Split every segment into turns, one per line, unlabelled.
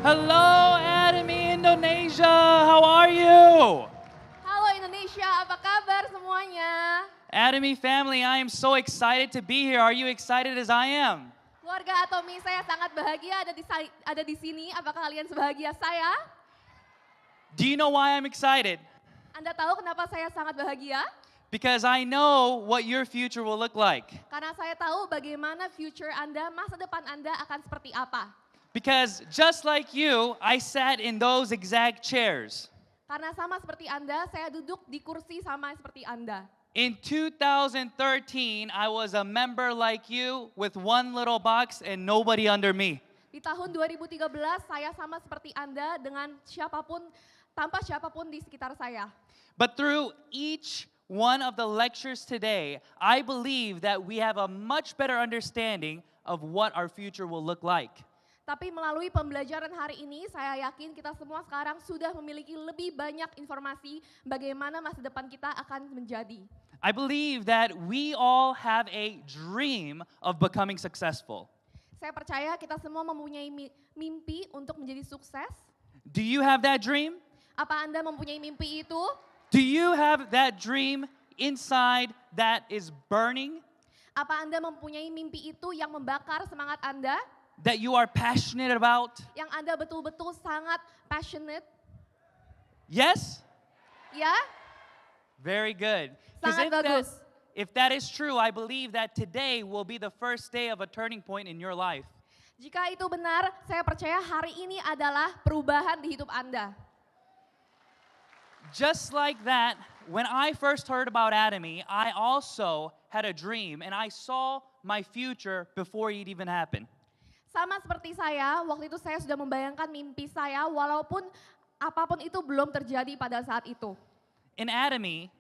Hello, Academy Indonesia. How are you?
Halo Indonesia, apa kabar semuanya?
Academy family, I am so excited to be here. Are you excited as I am?
Keluarga Atomi, saya sangat bahagia ada di sini. Apakah kalian sebahagia saya?
Do you know why I'm excited?
Anda tahu kenapa saya sangat bahagia?
Because I know what your future will look like.
Karena saya tahu bagaimana future Anda, masa depan Anda akan seperti apa.
Because just like you, I sat in those exact chairs.
Karena sama seperti Anda, saya duduk di kursi sama seperti Anda.
In 2013, I was a member like you with one little box and nobody under me.
Di tahun 2013, saya sama seperti Anda dengan siapapun, tanpa siapapun di sekitar saya.
But through each one of the lectures today, I believe that we have a much better understanding of what our future will look like.
Tapi melalui pembelajaran hari ini, saya yakin kita semua sekarang sudah memiliki lebih banyak informasi bagaimana masa depan kita akan menjadi.
I believe that we all have a dream of becoming successful.
Saya percaya kita semua mempunyai mimpi untuk menjadi sukses.
Do you have that dream?
Apa Anda mempunyai mimpi itu?
Do you have that dream inside that is burning?
Apa Anda mempunyai mimpi itu yang membakar semangat Anda?
That you are passionate about?
Yang Anda betul-betul sangat passionate?
Yes?
Ya?
Very good. 'Cause
Sangat bagus.
if that is true, I believe that today will be the first day of a turning point in your life.
Jika itu benar, saya percaya hari ini adalah perubahan di hidup Anda.
Just like that, when I first heard about Atomy, I also had a dream and I saw my future before it even happened.
Sama seperti saya, waktu itu saya sudah membayangkan mimpi saya walaupun apapun itu belum terjadi pada saat itu.
In Atomy,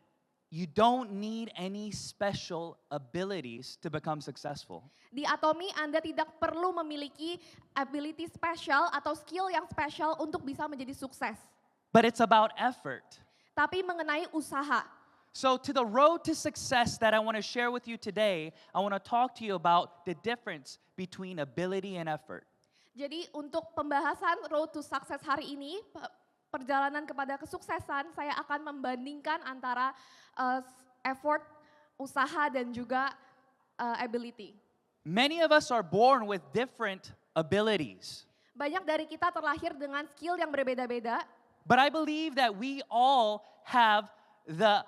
you don't need any special abilities to become successful.
Di Atomi Anda tidak perlu memiliki ability spesial atau skill yang spesial untuk bisa menjadi sukses.
But it's about effort.
Tapi mengenai usaha.
So to the road to success that I want to share with you today, I want to talk to you about the difference between ability and effort.
Jadi untuk pembahasan road to success hari ini, perjalanan kepada kesuksesan, saya akan membandingkan antara effort, usaha dan juga ability.
Many of us are born with different abilities.
Banyak dari kita terlahir dengan skill yang berbeda-beda.
But I believe that we all have the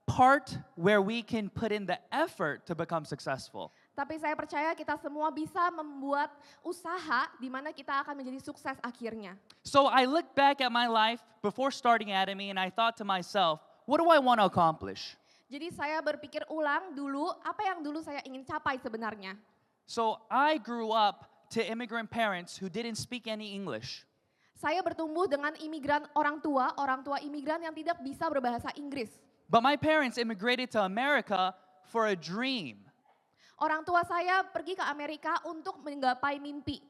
part where we can put in the effort to become successful.
Tapi saya percaya kita semua bisa membuat usaha di mana kita akan menjadi sukses akhirnya.
So I look back at my life before starting Atomy and I thought to myself, what do I want to accomplish?
Jadi saya berpikir ulang dulu, apa yang dulu saya ingin capai sebenarnya.
So I grew up to immigrant parents who didn't speak any English.
Saya bertumbuh dengan orang tua imigran yang tidak bisa berbahasa Inggris.
But my parents immigrated to America for a dream.
Orang tua saya pergi ke Amerika untuk menggapai mimpi.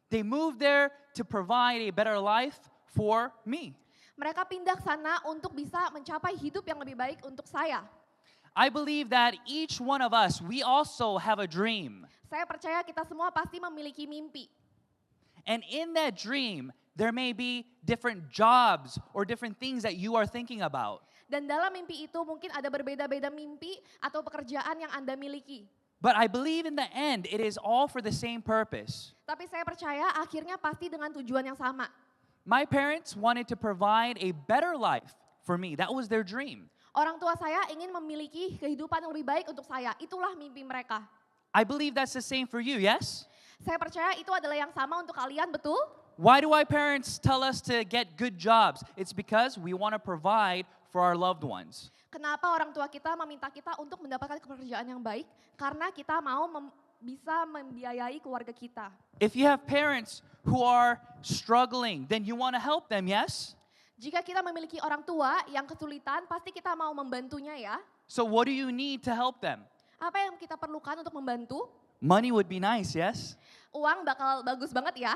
They moved there to provide a better life for me.
Mereka pindah ke sana untuk bisa mencapai hidup yang lebih baik untuk saya.
I believe that each one of us, we also have a dream.
Saya percaya kita semua pasti memiliki mimpi.
And in that dream, there may be different jobs or different things that you are thinking about.
Dan dalam mimpi itu mungkin ada berbeda-beda mimpi atau pekerjaan yang Anda miliki.
But I believe in the end, it is all for the same purpose.
Tapi saya percaya akhirnya pasti dengan tujuan yang sama.
My parents wanted to provide a better life for me. That was their dream.
Orang tua saya ingin memiliki kehidupan yang lebih baik untuk saya. Itulah mimpi mereka.
I believe that's the same for you, yes?
Saya percaya itu adalah yang sama untuk kalian, betul?
Why do our parents tell us to get good jobs? It's because we want to provide for our loved ones.
Kenapa orang tua kita meminta kita untuk mendapatkan pekerjaan yang baik? Karena kita mau bisa membiayai keluarga kita.
If you have parents who are struggling, then you want to help them, yes?
Jika kita memiliki orang tua yang kesulitan, pasti kita mau membantunya ya.
So what do you need to help them?
Apa yang kita perlukan untuk membantu?
Money would be nice, yes?
Uang bakal bagus banget ya.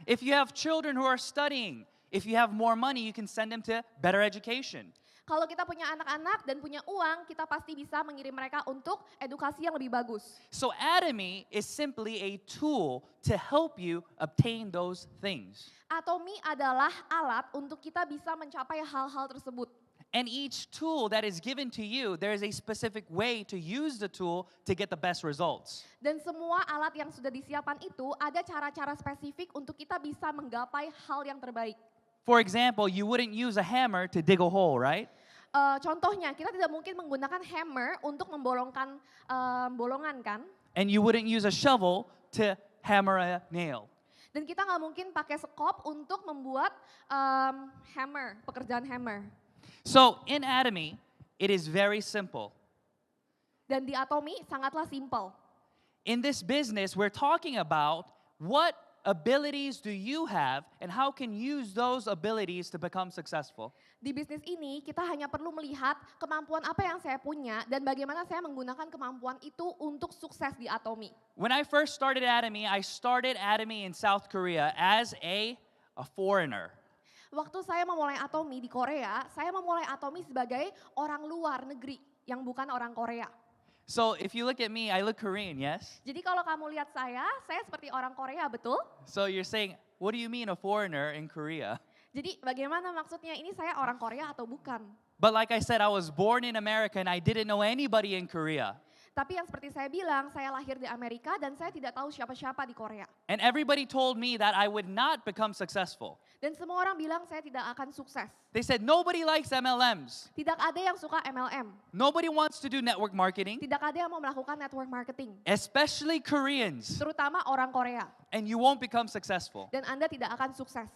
If you have children who are studying, if you have more money, you can send them to better education.
Kalau kita punya anak-anak dan punya uang, kita pasti bisa mengirim mereka untuk edukasi yang lebih bagus.
So Atomy is simply a tool to help you obtain those things.
Atomy adalah alat untuk kita bisa mencapai hal-hal tersebut.
And each tool that is given to you, there is a specific way to use the tool to get the best results.
Dan semua alat yang sudah disiapkan itu ada cara-cara spesifik untuk kita bisa menggapai hal yang terbaik.
For example, you wouldn't use a hammer to dig a hole, right?
Contohnya, kita tidak mungkin menggunakan hammer untuk membolongkan bolongan kan?
And you wouldn't use a shovel to hammer a nail.
Dan kita nggak mungkin pakai sekop untuk membuat hammer, pekerjaan hammer.
So in Atomy, it is very simple.
Dan di Atomy sangatlah simple.
In this business, we're talking about what abilities do you have and how can you use those abilities to become successful.
Di bisnis ini kita hanya perlu melihat kemampuan apa yang saya punya dan bagaimana saya menggunakan kemampuan itu untuk sukses di Atomy.
When I first started I started Atomy in South Korea as a foreigner.
Waktu saya memulai Atomy di Korea, saya memulai Atomy sebagai orang luar negeri yang bukan orang Korea.
So if you look at me, I look Korean, yes?
Jadi kalau kamu lihat saya seperti orang Korea, betul?
So you're saying, what do you mean a foreigner in Korea?
Jadi bagaimana maksudnya ini saya orang Korea atau bukan?
But like I said, I was born in America and I didn't know anybody in Korea.
Tapi yang seperti saya bilang, saya lahir di Amerika dan saya tidak tahu siapa-siapa di Korea.
And everybody told me that I would not become successful.
Dan semua orang bilang saya tidak akan sukses.
They said nobody likes MLMs.
Tidak ada yang suka MLM.
Nobody wants to do network marketing,
Tidak ada yang mau melakukan network marketing.
especially Koreans.
Terutama orang Korea.
And you won't become successful.
Dan Anda tidak akan sukses.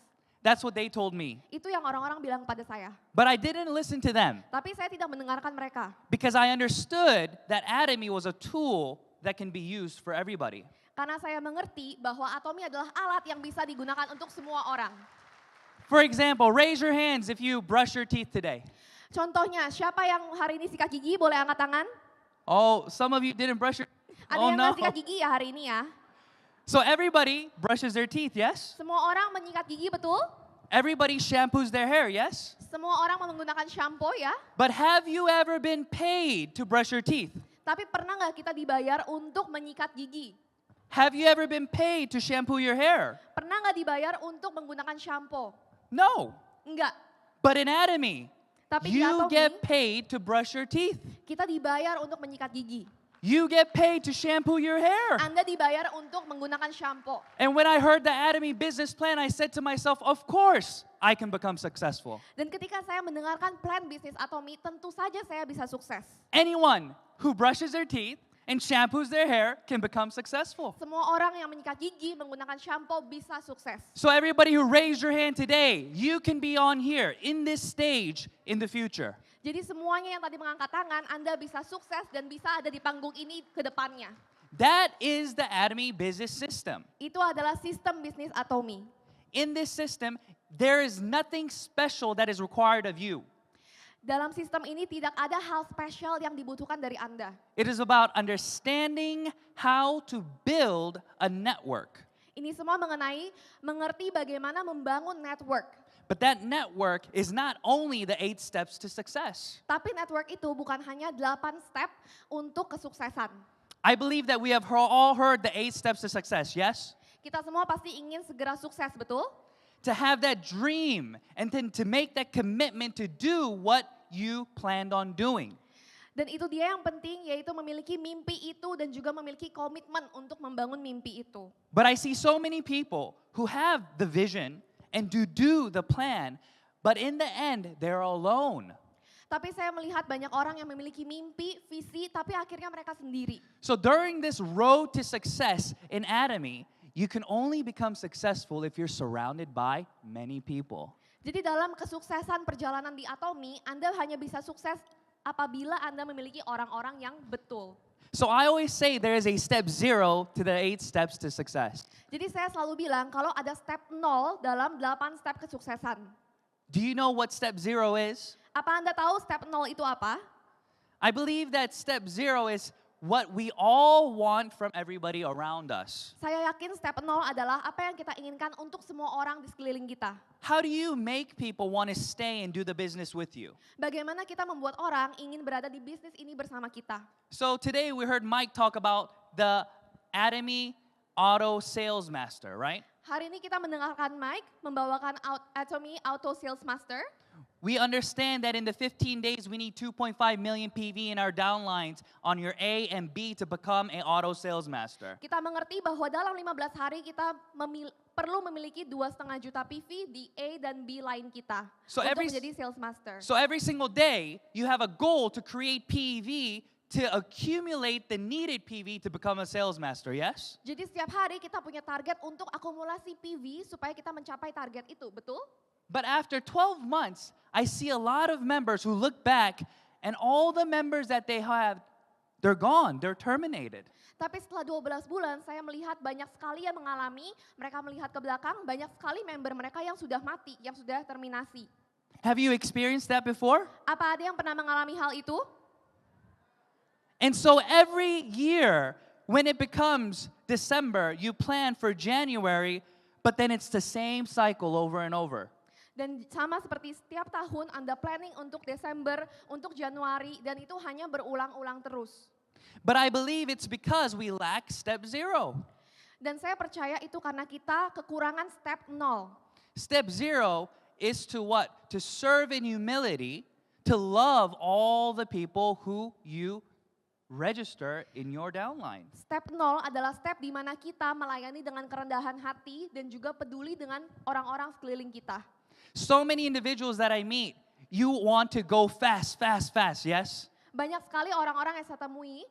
That's what they told me.
Itu yang orang-orang bilang pada saya.
But I didn't listen to them
Tapi saya tidak mendengarkan mereka.
because I understood that Atomy was a tool that can be used for everybody.
Karena saya mengerti bahwa Atomy adalah alat yang bisa digunakan untuk semua orang.
For example, raise your hands if you brush your teeth today.
Contohnya, siapa yang hari ini sikat gigi boleh angkat tangan?
Oh, some of you didn't brush your
Ada
Oh
yang
no.
nggak sikat gigi ya hari ini ya?
So everybody brushes their teeth, yes?
Semua orang menyikat gigi, betul?
Everybody shampoos their hair, yes?
Semua orang menggunakan shampoo ya?
But have you ever been paid to brush your teeth?
Tapi pernah nggak kita dibayar untuk menyikat gigi?
Have you ever been paid to shampoo your hair?
Pernah nggak dibayar untuk menggunakan shampoo?
No.
Enggak.
But in Atomy,
Tapi di
you
Atomy,
get paid to brush your teeth.
kita dibayar untuk menyikat gigi.
You get paid to shampoo your hair.
Anda dibayar untuk menggunakan shampoo.
And when I heard the Atomy business plan, I said to myself, of course I can become successful.
Dan ketika saya mendengarkan plan bisnis Atomy, tentu saja saya bisa sukses.
Anyone who brushes their teeth and shampoos their hair can become successful.
Semua orang yang menyikat gigi menggunakan shampoo bisa sukses.
So everybody who raised your hand today, you can be on here in this stage in the future.
Jadi semuanya yang tadi mengangkat tangan, Anda bisa sukses dan bisa ada di panggung ini ke depannya.
That is the Atomy business system.
Itu adalah sistem bisnis Atomy.
In this system, there is nothing special that is required of you.
Dalam sistem ini tidak ada hal spesial yang dibutuhkan dari Anda.
It is about understanding how to build a network.
Ini semua mengenai mengerti bagaimana membangun network.
But that network is not only the 8 steps to success.
Tapi network itu bukan hanya 8 step untuk kesuksesan.
I believe that we have all heard the 8 steps to success, yes?
Kita semua pasti ingin segera sukses, betul?
To have that dream and then to make that commitment to do what you planned on doing.
Dan itu dia yang penting, yaitu memiliki mimpi itu dan juga memiliki komitmen untuk membangun mimpi itu.
But I see so many people who have the vision and do the plan, but in the end, they're alone.
Tapi saya melihat banyak orang yang memiliki mimpi, visi, tapi akhirnya mereka sendiri.
So during this road to success in Atomy, you can only become successful if you're surrounded by many people.
Jadi dalam kesuksesan perjalanan di Atomy, Anda hanya bisa sukses apabila Anda memiliki orang-orang yang betul.
So I always say there is a step 0 to the 8 steps to success.
Jadi saya selalu bilang kalau ada step 0 dalam 8 step kesuksesan.
Do you know what step 0 is?
Apa Anda tahu step 0 itu apa?
I believe that step 0 is what we all want from everybody around us.
Saya yakin step 0 adalah apa yang kita inginkan untuk semua orang di sekeliling kita.
How do you make people want to stay and do the business with you?
Bagaimana kita membuat orang ingin berada di bisnis ini bersama kita.
So today we heard Mike talk about the Atomy Auto Sales Master, right?
Hari ini kita mendengarkan Mike membawakan Atomy Auto Sales Master.
We understand that in the 15 days we need 2.5 million PV in our downlines on your A and B to become an auto sales master.
Kita mengerti bahwa dalam 15 hari kita perlu memiliki 2,5 juta PV di A dan B line kita
So
untuk menjadi sales master.
So every single day you have a goal to create PV to accumulate the needed PV to become a sales master, yes?
Jadi setiap hari kita punya target untuk akumulasi PV supaya kita mencapai target itu, betul?
But after 12 months, I see a lot of members who look back and all the members that they have, they're gone, they're terminated.
Tapi setelah 12 bulan saya melihat banyak sekali yang mengalami, mereka melihat ke belakang, banyak sekali member mereka yang sudah mati, yang sudah terminasi.
Have you experienced that before?
Apa ada yang pernah mengalami hal itu?
And so every year, when it becomes December, you plan for January, but then it's the same cycle over and over.
Dan sama seperti setiap tahun Anda planning untuk Desember, untuk Januari, dan itu hanya berulang-ulang terus.
But I believe it's because we lack step 0.
Dan saya percaya itu karena kita kekurangan step 0.
Step 0 is to what? To serve in humility, to love all the people who you register in your downline.
Step 0 adalah step di mana kita melayani dengan kerendahan hati dan juga peduli dengan orang-orang sekeliling kita.
So many individuals that I meet, you want to go fast, fast, fast, yes?
Banyak sekali orang-orang yang saya temui,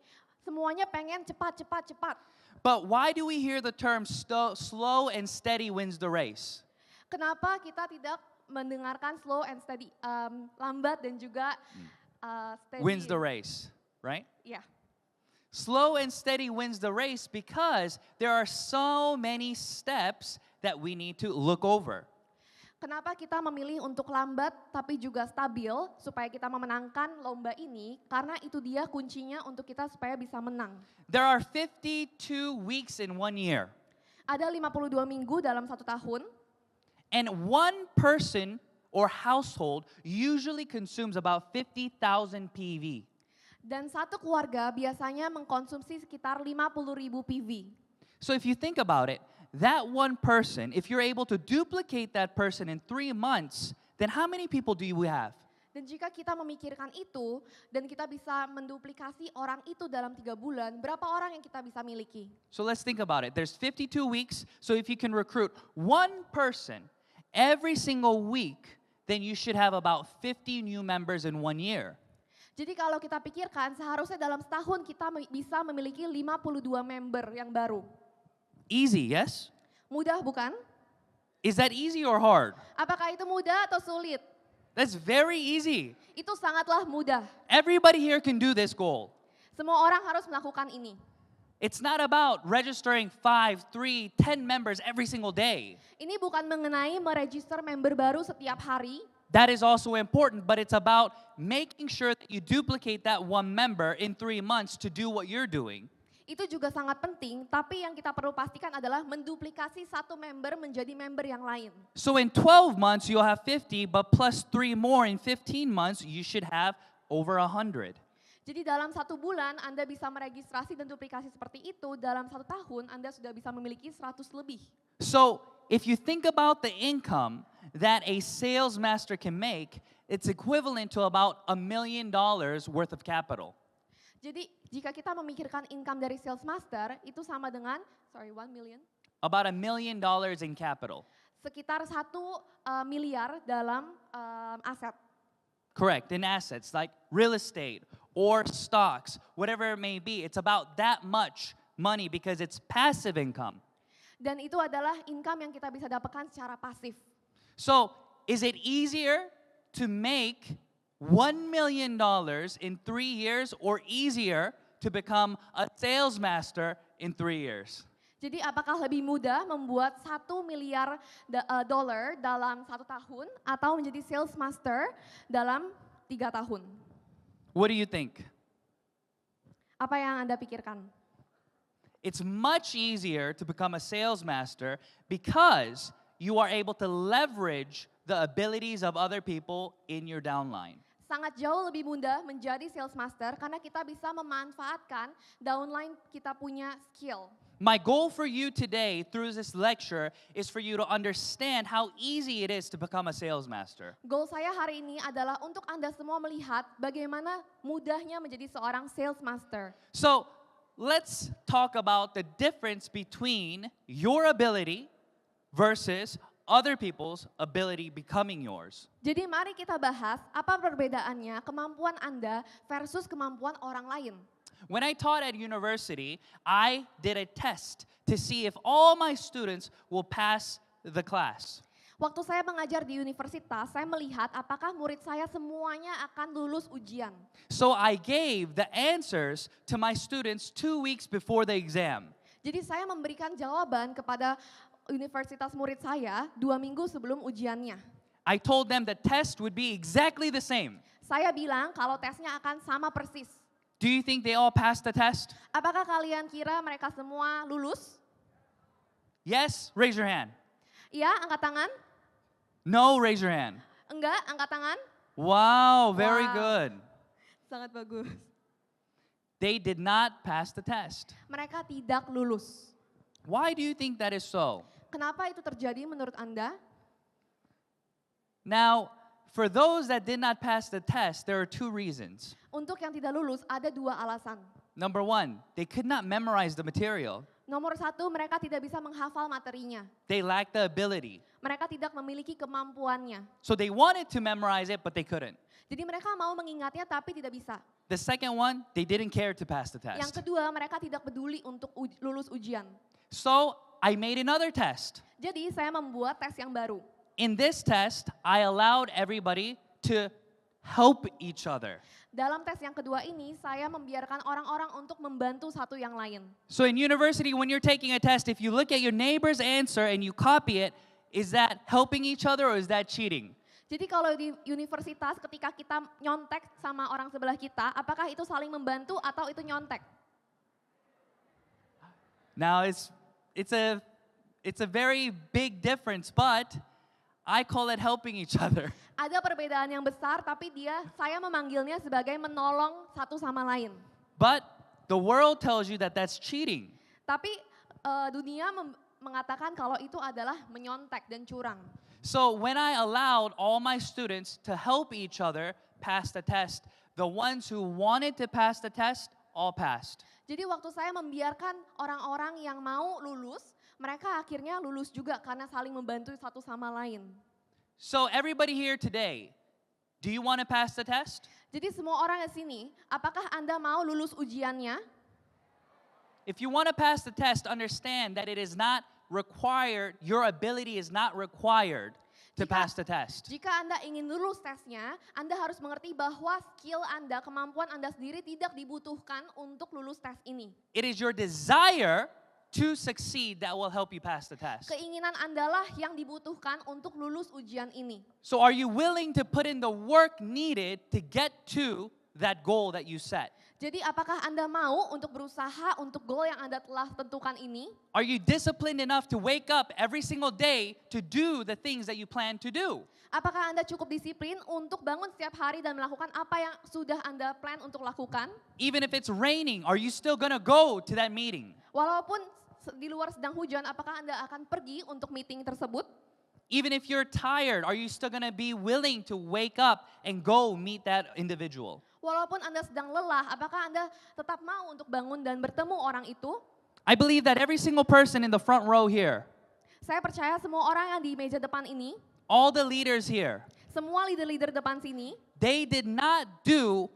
semuanya pengen cepat, cepat, cepat.
But why do we hear the term slow and steady wins the race?
Kenapa kita tidak mendengarkan slow and steady, lambat dan juga steady?
Wins the race, right?
Ya.
Slow and steady wins the race because there are so many steps that we need to look over.
Kenapa kita memilih untuk lambat tapi juga stabil supaya kita memenangkan lomba ini? Karena itu dia kuncinya untuk kita supaya bisa menang.
There are 52 weeks in 1 year.
Ada 52 minggu dalam 1 tahun.
And one person or household usually consumes about 50,000 PV.
Dan satu keluarga biasanya mengkonsumsi sekitar 50.000 PV.
So if you think about it, that one person, if you're able to duplicate that person in 3 months, then how many people do you have?
Dan jika kita memikirkan itu dan kita bisa menduplikasi orang itu dalam 3 bulan, berapa orang yang kita bisa miliki?
So let's think about it. There's 52 weeks, so if you can recruit one person every single week, then you should have about 50 new members in 1 year.
Jadi kalau kita pikirkan seharusnya dalam setahun kita bisa memiliki 52 member yang baru.
Easy, yes?
Mudah bukan?
Is that easy or hard?
Apakah itu mudah atau sulit?
That's very easy.
Itu sangatlah mudah.
Everybody here can do this goal.
Semua orang harus melakukan ini.
It's not about registering 5, 3, 10 members every single day.
Ini bukan mengenai meregister member baru setiap hari.
That is also important, but it's about making sure that you duplicate that one member in 3 months to do what you're doing.
Itu juga sangat penting, tapi yang kita perlu pastikan adalah menduplikasi satu member menjadi member yang lain.
So in 12 months, you'll have 50, but plus 3 more in 15 months, you should have over 100.
Jadi dalam 1 bulan Anda bisa meregistrasi dan duplikasi seperti itu, dalam 1 tahun Anda sudah bisa memiliki 100 lebih.
So if you think about the income that a sales master can make, it's equivalent to about $1 million worth of capital.
Jadi jika kita memikirkan income dari sales master, itu sama dengan, 1 million.
About $1 million in capital.
Sekitar 1 miliar dalam aset.
Correct, in assets like real estate or stocks, whatever it may be. It's about that much money because it's passive income.
Dan itu adalah income yang kita bisa dapatkan secara pasif.
So, is it easier to make $1 million in 3 years or easier to become a sales master in 3 years?
Jadi apakah lebih mudah membuat 1 miliar dolar dalam 1 tahun atau menjadi sales master dalam 3 tahun?
What do you think?
Apa yang Anda pikirkan?
It's much easier to become a sales master because you are able to leverage the abilities of other people in your downline.
Sangat jauh lebih mudah menjadi sales master karena kita bisa memanfaatkan downline kita punya skill.
My goal for you today through this lecture is for you to understand how easy it is to become a sales master.
Goal saya hari ini adalah untuk Anda semua melihat bagaimana mudahnya menjadi seorang sales master.
So, let's talk about the difference between your ability versus other people's ability becoming yours.
Jadi mari kita bahas apa perbedaannya kemampuan Anda versus kemampuan orang lain.
When I taught at university, I did a test to see if all my students will pass the class.
Waktu saya mengajar di universitas, saya melihat apakah murid saya semuanya akan lulus ujian.
So I gave the answers to my students 2 weeks before the exam.
Jadi saya memberikan jawaban kepada universitas murid saya 2 minggu sebelum ujiannya.
I told them the test would be exactly the same.
Saya bilang kalau tesnya akan sama persis.
Do you think they all passed the test?
Apakah kalian kira mereka semua lulus?
Yes, raise your hand.
Iya, angkat tangan.
No, raise your hand.
Enggak, angkat tangan.
Wow, very
Wow.
good.
Sangat bagus.
They did not pass the test.
Mereka tidak lulus.
Why do you think that is so?
Kenapa itu terjadi menurut Anda?
Now, for those that did not pass the test, there are 2 reasons.
Untuk yang tidak lulus ada 2 alasan.
Number 1, they could not memorize the material.
Nomor 1, mereka tidak bisa menghafal materinya.
They lacked the ability.
Mereka tidak memiliki kemampuannya.
So they wanted to memorize it, but they couldn't.
Jadi mereka mau mengingatnya tapi tidak bisa.
The second one, they didn't care to pass the
Yang
test.
kedua, mereka tidak peduli untuk lulus ujian.
So I made another test.
Jadi saya membuat tes yang baru.
In this test, I allowed everybody to help each other.
Dalam tes yang kedua ini, saya membiarkan orang-orang untuk membantu satu yang lain.
So in university, when you're taking a test, if you look at your neighbor's answer and you copy it, is that helping each other or is that cheating?
Jadi kalau di universitas ketika kita nyontek sama orang sebelah kita, apakah itu saling membantu atau itu nyontek?
Now it's a very big difference, but I call it helping each other.
Ada perbedaan yang besar, tapi saya memanggilnya sebagai menolong satu sama lain.
But the world tells you that that's cheating.
Tapi dunia mengatakan kalau itu adalah menyontek dan curang.
So when I allowed all my students to help each other pass the test, the ones who wanted to pass the test all passed.
Jadi waktu saya membiarkan orang-orang yang mau lulus, mereka akhirnya lulus juga karena saling membantu satu sama lain.
So everybody here today, do you want to pass the test?
Jadi semua orang di sini, apakah Anda mau lulus ujiannya?
If you want to pass the test, understand that it is not required, your ability is not required to pass the test.
Jika Anda ingin lulus tesnya, Anda harus mengerti bahwa skill Anda, kemampuan Anda sendiri tidak dibutuhkan untuk lulus tes ini.
It is your desire to succeed that will help you pass the test.
Keinginan Anda lah yang dibutuhkan untuk lulus ujian ini.
So are you willing to put in the work needed to get to that goal that you set?
Jadi apakah Anda mau untuk berusaha untuk goal yang Anda telah tentukan ini?
Are you disciplined enough to wake up every single day to do the things that you plan to do?
Apakah Anda cukup disiplin untuk bangun setiap hari dan melakukan apa yang sudah Anda plan untuk lakukan?
Even if it's raining, are you still gonna go to that meeting?
Walaupun di luar sedang hujan, apakah Anda akan pergi untuk meeting tersebut?
Even if you're tired, are you still gonna be willing to wake up and go meet that individual?
Walaupun Anda sedang lelah, apakah Anda tetap mau untuk bangun dan bertemu orang itu?
I believe that every single person in the front row here,
Saya percaya semua orang yang di meja depan ini,
all the leaders here,
semua leader-leader depan sini,
they did not do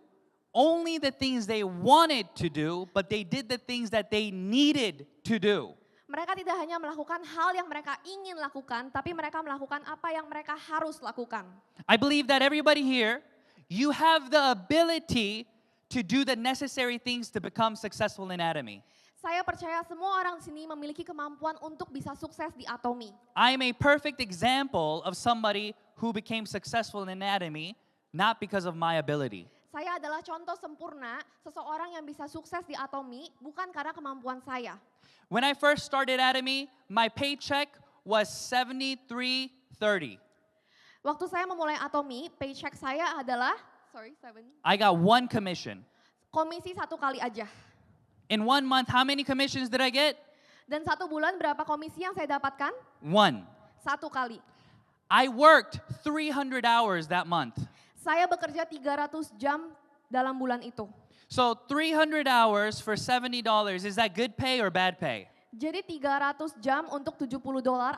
only the things they wanted to do, but they did the things that they needed to do.
mereka tidak hanya melakukan hal yang mereka ingin lakukan, tapi mereka melakukan apa yang mereka harus lakukan.
I believe that everybody here, you have the ability to do the necessary things to become successful in Atomy.
Saya percaya semua orang di sini memiliki kemampuan untuk bisa sukses di Atomy.
I am a perfect example of somebody who became successful in Atomy, not because of my ability.
Saya adalah contoh sempurna seseorang yang bisa sukses di Atomy bukan karena kemampuan saya.
When I first started Atomy, my paycheck was $73.30.
Waktu saya memulai Atomy, paycheck saya adalah
I got one commission.
komisi 1 kali aja.
In 1 month, how many commissions did I get?
Dan 1 bulan berapa komisi yang saya dapatkan?
1.
1 kali.
I worked 300 hours that month.
Saya bekerja 300 jam dalam bulan itu.
So 300 hours for $70, is that good pay or bad pay?
Jadi 300 jam untuk $70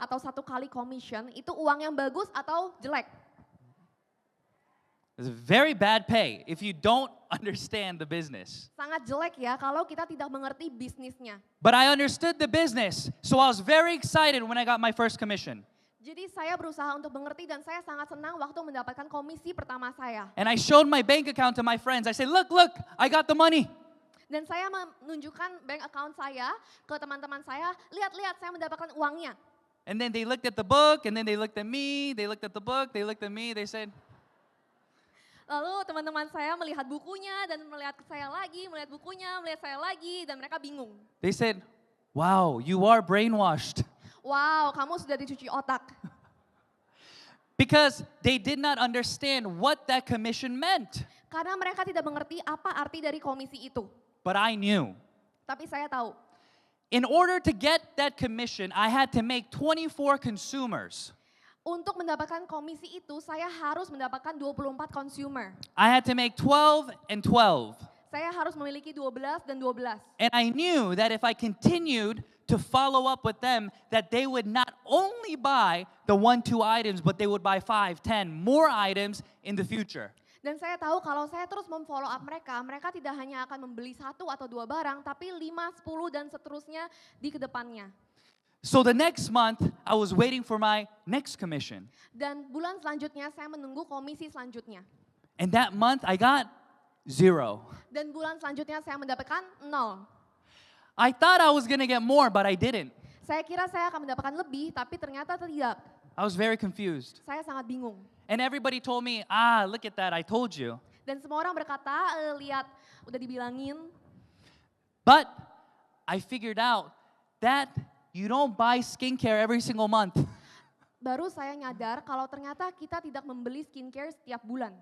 atau 1 kali commission, itu uang yang bagus atau jelek?
It's very bad pay if you don't understand the business.
Sangat jelek ya kalau kita tidak mengerti bisnisnya.
But I understood the business, so I was very excited when I got my first commission.
Jadi saya berusaha untuk mengerti dan saya sangat senang waktu mendapatkan komisi pertama saya.
And I showed my bank account to my friends. I said, look, I got the money.
Dan saya menunjukkan bank account saya ke teman-teman saya, lihat saya mendapatkan uangnya.
And then they looked at the book, and then they looked at me, they looked at the book, they looked at me, they said,
Lalu teman-teman saya melihat bukunya dan melihat saya lagi, melihat bukunya, melihat saya lagi, dan mereka bingung.
they said, wow, you are brainwashed.
Wow, kamu sudah dicuci otak.
Because they did not understand what that commission meant.
Karena mereka tidak mengerti apa arti dari komisi itu.
But I knew.
Tapi saya tahu,
In order to get that commission, I had to make 24 consumers.
untuk mendapatkan komisi itu saya harus mendapatkan 24 consumer.
I had to make 12 and 12.
Saya harus memiliki 12 dan 12.
And I knew that if I continued to follow up with them, that they would not only buy the 1-2 items, but they would buy 5, 10 more items in the future.
Dan saya tahu kalau saya terus memfollow up mereka, mereka tidak hanya akan membeli 1 atau 2 barang, tapi 5, 10 dan seterusnya di kedepannya.
So the next month, I was waiting for my next commission.
Dan bulan selanjutnya saya menunggu komisi selanjutnya.
And that month, I got 0.
Dan bulan selanjutnya saya mendapatkan 0.
I thought I was going to get more, but I didn't.
Saya kira saya akan mendapatkan lebih, tapi ternyata tidak.
I was very confused.
Saya sangat bingung.
And everybody told me, look at that, I told you.
Dan semua orang berkata, lihat, udah dibilangin.
But I figured out that you don't buy skincare every single month.
Baru saya nyadar kalau ternyata kita tidak membeli skincare setiap bulan.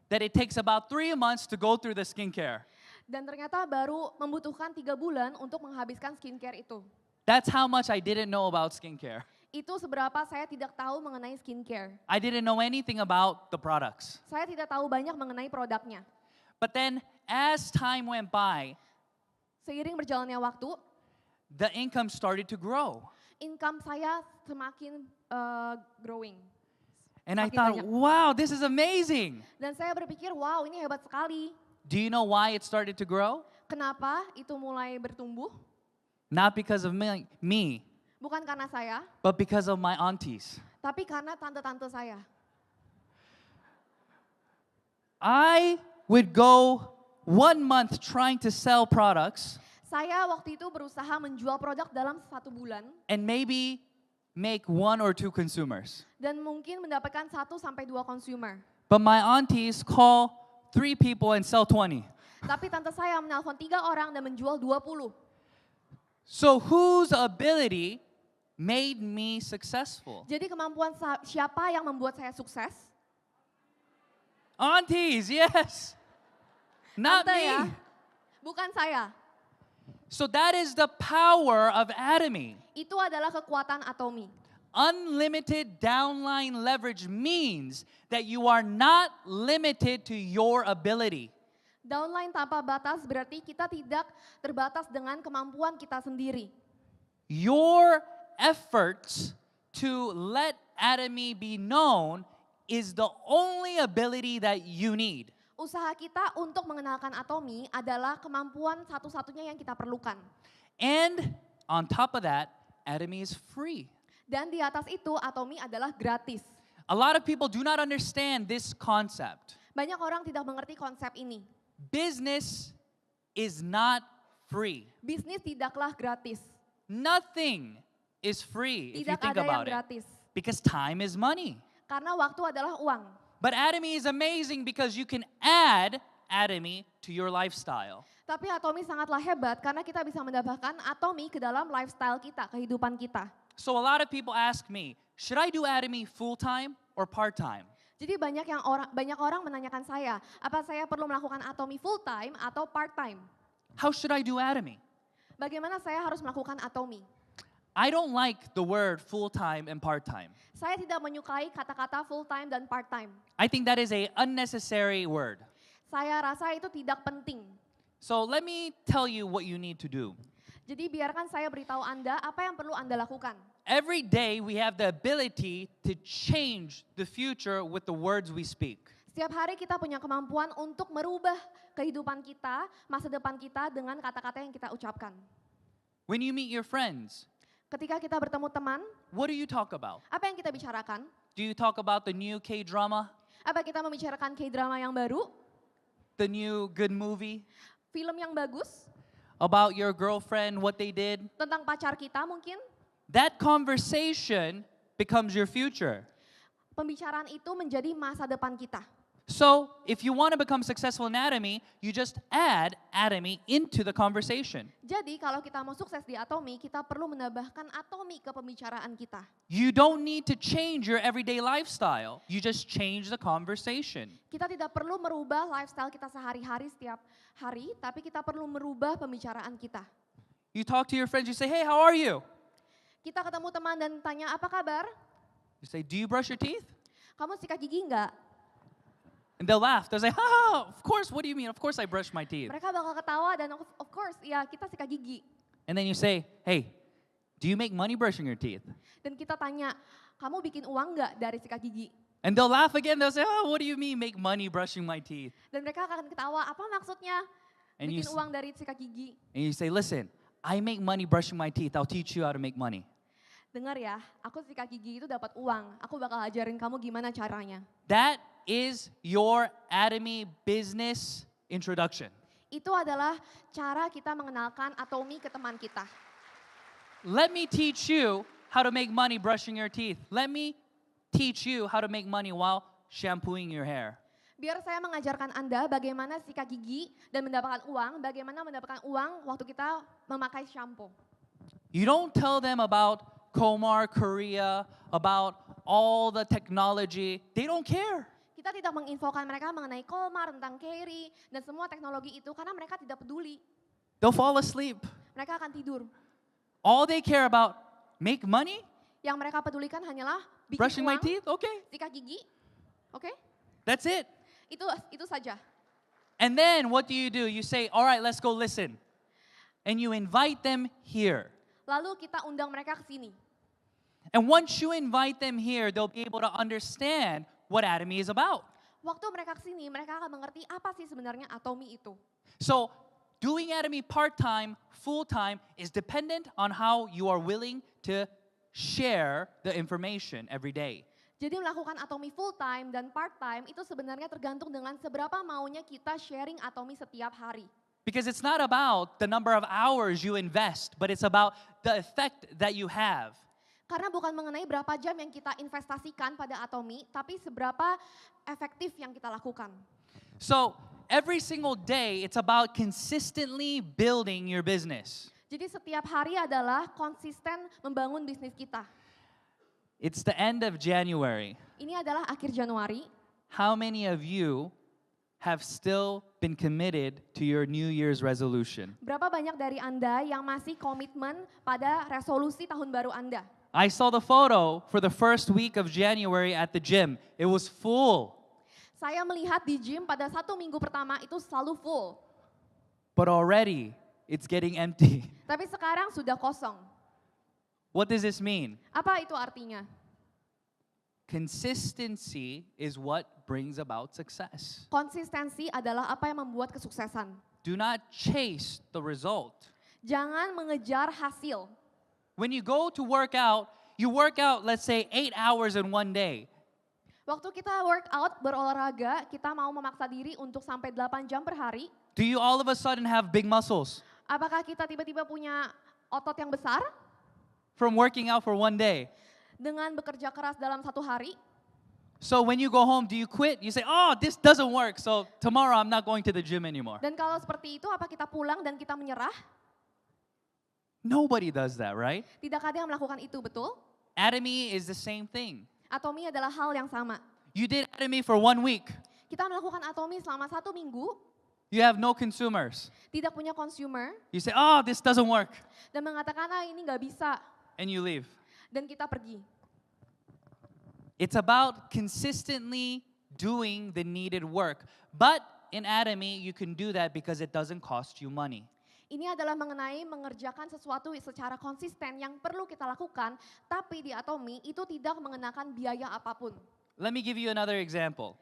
That it takes about 3 months to go through the skincare.
Dan ternyata baru membutuhkan 3 bulan untuk menghabiskan skincare itu.
That's how much I didn't know about skincare.
Itu seberapa saya tidak tahu mengenai skincare.
I didn't know anything about the products.
Saya tidak tahu banyak mengenai produknya.
But then as time went by,
Seiring berjalannya waktu,
the income started to grow.
income saya semakin growing.
And I
Semakin
thought,
banyak.
wow, this is amazing.
Dan saya berpikir, wow ini hebat sekali.
Do you know why it started to grow?
Kenapa itu mulai bertumbuh?
Not because of me,
Bukan karena saya,
but because of my aunties.
tapi karena tante-tante saya.
I would go 1 month trying to sell products
Saya waktu itu berusaha menjual produk dalam 1 bulan
and maybe make 1 or 2 consumers.
dan mungkin mendapatkan 1 sampai 2 consumer.
But my aunties call 3 people and sell 20.
Tapi tante saya menelpon 3 orang dan menjual 20.
So whose ability made me successful?
Jadi kemampuan siapa yang membuat saya sukses?
Aunties, yes. Not
Tante
me.
ya, bukan saya.
So that is the power of Atomy.
Itu adalah kekuatan Atomy.
Unlimited downline leverage means that you are not limited to your ability.
Downline tanpa batas berarti kita tidak terbatas dengan kemampuan kita sendiri.
Your efforts to let Atomy be known is the only ability that you need.
Usaha kita untuk mengenalkan Atomy adalah kemampuan satu-satunya yang kita perlukan.
And on top of that, Atomy is free.
Dan di atas itu Atomy adalah gratis.
A lot of people do not understand this concept.
Banyak orang tidak mengerti konsep ini.
Business is not free.
Bisnis tidaklah gratis.
Nothing is free if you
Tidak
think
ada yang
about it.
gratis.
Because time is money.
Karena waktu adalah uang.
But Atomy is amazing because you can add Atomy to your lifestyle.
Tapi Atomy sangatlah hebat karena kita bisa menambahkan Atomy ke dalam lifestyle kita, kehidupan kita.
So a lot of people ask me, should I do Atomy full-time or part-time?
Jadi banyak orang menanyakan saya, apa saya perlu melakukan Atomy full time atau part time?
How should I do Atomy?
Bagaimana saya harus melakukan Atomy?
I don't like the word full-time and part-time.
Saya tidak menyukai kata-kata full time dan part time.
I think that is a unnecessary word.
Saya rasa itu tidak penting.
So let me tell you what you need to do.
Jadi biarkan saya beritahu Anda apa yang perlu Anda lakukan.
Every day we have the ability to change the future with the words we speak.
Setiap hari kita punya kemampuan untuk merubah kehidupan kita, masa depan kita dengan kata-kata yang kita ucapkan.
When you meet your friends,
Ketika kita bertemu teman,
what do you talk about?
apa yang kita bicarakan?
Do you talk about the new K-drama,
Apa kita membicarakan K-drama yang baru?
the new good movie,
Film yang bagus?
about your girlfriend, what they did?
Tentang pacar kita mungkin?
That conversation becomes your future.
Pembicaraan itu menjadi masa depan kita.
So, if you want to become successful in Atomy, you just add Atomy into the conversation.
Jadi kalau kita mau sukses di Atomy, kita perlu menambahkan Atomy ke pembicaraan kita.
You don't need to change your everyday lifestyle. You just change the conversation.
Kita tidak perlu merubah lifestyle kita sehari-hari setiap hari, tapi kita perlu merubah pembicaraan kita.
You talk to your friends, you say, hey, how are you?
Kita ketemu teman dan tanya, apa kabar?
You say, do you brush your teeth?
Kamu sikat gigi enggak?
And they'll laugh. They'll say, ha, of course, what do you mean? Of course I brush my teeth.
Mereka bakal ketawa dan of course, ya kita sikat gigi.
And then you say, hey, do you make money brushing your teeth?
Dan kita tanya, kamu bikin uang enggak dari sikat gigi?
And they'll laugh again. They'll say, oh, what do you mean make money brushing my teeth?
Dan mereka akan ketawa, apa maksudnya
And you,
bikin uang dari sikat gigi?
and you say, listen, I make money brushing my teeth. I'll teach you how to make money.
Dengar ya, aku sikat gigi itu dapat uang. Aku bakal ajarin kamu gimana caranya.
That is your Atomy business introduction.
Itu adalah cara kita mengenalkan Atomy ke teman kita.
Let me teach you how to make money brushing your teeth. Let me teach you how to make money while shampooing your hair.
Biar saya mengajarkan Anda bagaimana sikat gigi dan mendapatkan uang, bagaimana mendapatkan uang waktu kita memakai shampoo.
You don't tell them about Komar, Korea, about all the technology. They don't care.
Kita tidak menginfokan mereka mengenai Kolmar, tentang Kerry, dan semua teknologi itu karena mereka tidak peduli.
They'll fall asleep.
Mereka akan tidur.
All they care about, make money,
Yang mereka pedulikan hanyalah bikin
brushing my
uang,
teeth, okay.
sikat gigi, oke?
That's it.
Itu saja.
And then what do? You say, all right, let's go listen. And you invite them here.
Lalu kita undang mereka ke sini.
And once you invite them here, they'll be able to understand what Atomy is about.
Waktu mereka ke sini, mereka akan mengerti apa sih sebenarnya Atomy itu.
So, doing Atomy part-time, full-time is dependent on how you are willing to share the information every day.
Jadi melakukan Atomy full time dan part time itu sebenarnya tergantung dengan seberapa maunya kita sharing Atomy setiap hari.
Because it's not about the number of hours you invest, but it's about the effect that you have.
Karena bukan mengenai berapa jam yang kita investasikan pada Atomy, tapi seberapa efektif yang kita lakukan.
So, every single day, it's about consistently building your business.
Jadi setiap hari adalah konsisten membangun bisnis kita.
It's the end of January.
Ini adalah akhir Januari.
How many of you have still been committed to your New Year's resolution?
Berapa banyak dari Anda yang masih komitmen pada resolusi tahun baru Anda?
I saw the photo for the first week of January at the gym. It was full.
Saya melihat di gym pada 1 minggu pertama itu selalu full.
But already, it's getting empty.
Tapi sekarang sudah kosong.
What does this mean?
Apa itu artinya?
Consistency is what brings about success.
Konsistensi adalah apa yang membuat kesuksesan.
Do not chase the result.
Jangan mengejar hasil.
When you go to work out, you work out, let's say, 8 hours in one day.
Waktu kita workout, berolahraga, kita mau memaksa diri untuk sampai 8 jam per hari.
Do you all of a sudden have big muscles
Apakah kita tiba-tiba punya otot yang besar
from working out for one day?
dengan bekerja keras dalam 1 hari?
So when you go home, do you quit? You say, oh, this doesn't work, so tomorrow I'm not going to the gym anymore.
Dan kalau seperti itu, apa kita pulang dan kita menyerah?
Nobody does that, right?
Tidak ada yang melakukan itu, betul?
Atomy is the same thing.
Atomi adalah hal yang sama.
You did Atomy for 1 week.
Kita melakukan Atomi selama 1 minggu,
You have no consumers.
tidak punya consumer,
You say, oh, this doesn't work.
dan mengatakan, ini nggak bisa,
And you leave.
dan kita pergi.
It's about consistently doing the needed work. But in Atomy, you can do that because it doesn't cost you money.
Ini adalah mengenai mengerjakan sesuatu secara konsisten yang perlu kita lakukan, tapi di Atomi itu tidak mengenakan biaya apapun.
Let me give you another example.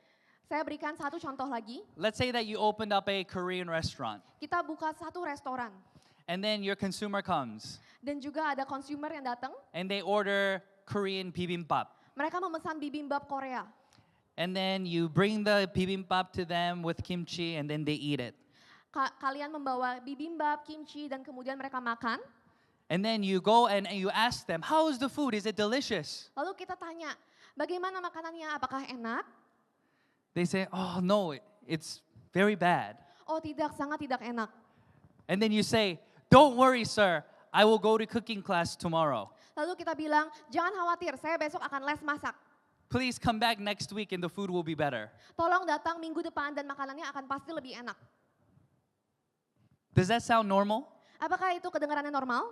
Saya berikan satu contoh lagi.
Let's say that you opened up a Korean restaurant,
Kita buka satu restoran,
and then your consumer comes,
dan juga ada consumer yang datang,
and they order Korean bibimbap.
mereka memesan bibimbap Korea.
And then you bring the bibimbap to them with kimchi, and then they eat it.
Kalian membawa bibimbap, kimchi, dan kemudian mereka makan.
And then you go and you ask them, how is the food? Is it delicious?
Lalu kita tanya, bagaimana makanannya? Apakah enak?
They say, oh, no, it's very bad.
Oh tidak, sangat tidak enak.
And then you say, don't worry, sir. I will go to cooking class tomorrow.
Lalu kita bilang, jangan khawatir, saya besok akan les masak.
Please come back next week and the food will be better.
Tolong datang minggu depan dan makanannya akan pasti lebih enak.
Does that sound normal?
Apakah itu kedengarannya normal?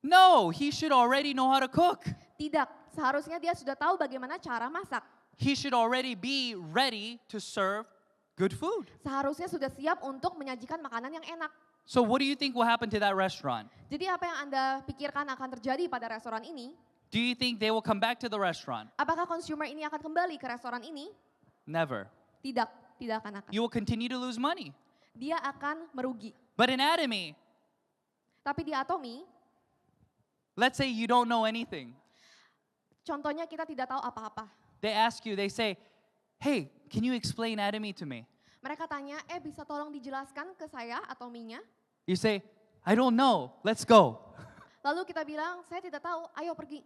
No, he should already know how to cook.
Tidak, seharusnya dia sudah tahu bagaimana cara masak.
He should already be ready to serve good food.
Seharusnya sudah siap untuk menyajikan makanan yang enak.
So what do you think will happen to that restaurant?
Jadi apa yang Anda pikirkan akan terjadi pada restoran ini?
Do you think they will come back to the restaurant?
Apakah consumer ini akan kembali ke restoran ini?
Never.
Tidak, tidak akan.
You will continue to lose money.
Dia akan merugi.
But in Atomy,
Tapi di Atomi,
let's say you don't know anything.
contohnya kita tidak tahu apa-apa.
They ask you, they say, hey, can you explain Atomy to me?
Mereka tanya, bisa tolong dijelaskan ke saya Atominya?
You say, I don't know, let's go.
Lalu kita bilang, saya tidak tahu, ayo pergi.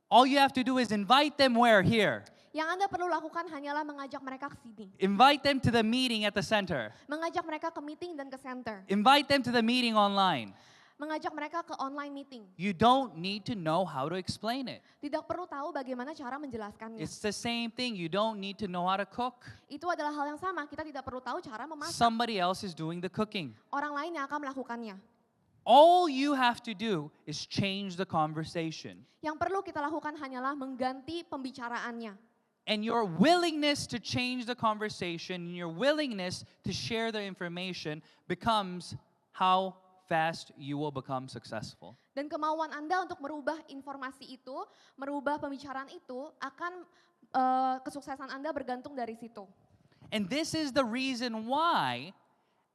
All you have to do is invite them where? Here.
Yang Anda perlu lakukan hanyalah mengajak mereka ke sini.
Invite them to the meeting at the center.
Mengajak mereka ke meeting dan ke center.
Invite them to the meeting online.
Mengajak mereka ke online meeting.
You don't need to know how to explain it.
Tidak perlu tahu bagaimana cara menjelaskannya.
It's the same thing. You don't need to know how to cook.
Itu adalah hal yang sama, kita tidak perlu tahu cara memasak.
Somebody else is doing the cooking.
Orang lain yang akan melakukannya.
All you have to do is change the conversation.
Yang perlu kita lakukan hanyalah mengganti pembicaraannya.
And your willingness to change the conversation, and your willingness to share the information becomes how fast you will become successful.
Dan kemauan Anda untuk merubah informasi itu, merubah pembicaraan itu, akan kesuksesan Anda bergantung dari situ.
And this is the reason why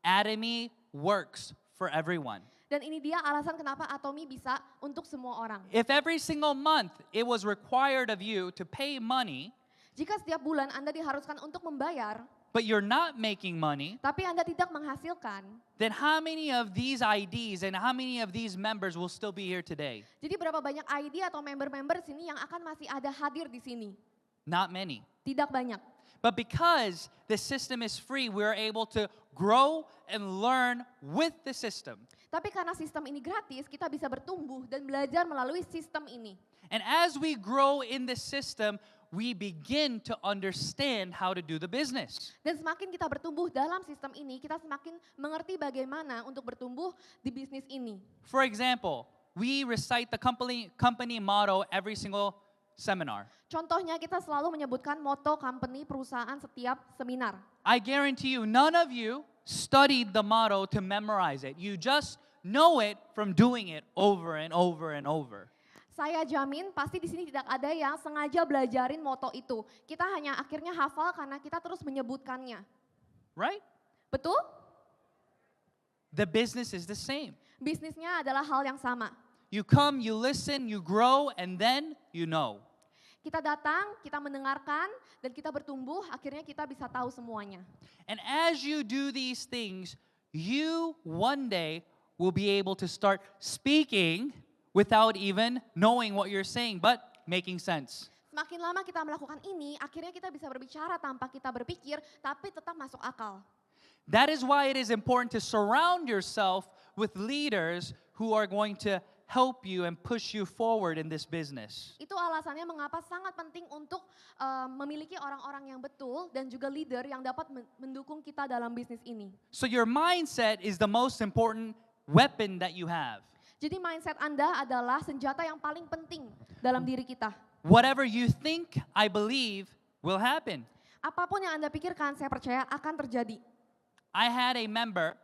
Atomy works for everyone.
Dan ini dia alasan kenapa Atomi bisa untuk semua orang.
If every single month it was required of you to pay money,
Jika setiap bulan Anda diharuskan untuk membayar,
but you're not making money,
tapi Anda tidak menghasilkan,
then how many of these IDs and how many of these members will still be here today?
jadi berapa banyak ID atau member-member sini yang akan masih ada hadir di sini?
Not many.
Tidak banyak.
But because the system is free, we're able to grow and learn with the system.
Tapi karena sistem ini gratis, kita bisa bertumbuh dan belajar melalui sistem ini.
And as we grow in the system, we begin to understand how to do the business.
Dan semakin kita bertumbuh dalam sistem ini, kita semakin mengerti bagaimana untuk bertumbuh di bisnis ini.
For example, we recite the company motto every single seminar.
Contohnya kita selalu menyebutkan moto company perusahaan setiap seminar.
I guarantee you, none of you studied the motto to memorize it. You just know it from doing it over and over and over.
Saya jamin pasti di sini tidak ada yang sengaja belajarin moto itu. Kita hanya akhirnya hafal karena kita terus menyebutkannya.
Right?
Betul?
The business is the same.
Bisnisnya adalah hal yang sama.
You come, you listen, you grow, and then you know.
Kita datang, kita mendengarkan, dan kita bertumbuh, akhirnya kita bisa tahu semuanya.
And as you do these things, you one day will be able to start speaking without even knowing what you're saying, but making sense.
Semakin lama kita melakukan ini, akhirnya kita bisa berbicara tanpa kita berpikir, tapi tetap masuk akal.
That is why it is important to surround yourself with leaders who are going to help you and push you forward in this business.
Itu alasannya mengapa sangat penting untuk memiliki orang-orang yang betul dan juga leader yang dapat mendukung kita dalam bisnis ini.
So your mindset is the most important weapon that you have.
Jadi mindset Anda adalah senjata yang paling penting dalam diri kita.
Whatever you think, I believe, will happen.
Apapun yang Anda pikirkan, saya percaya akan terjadi.
I had a member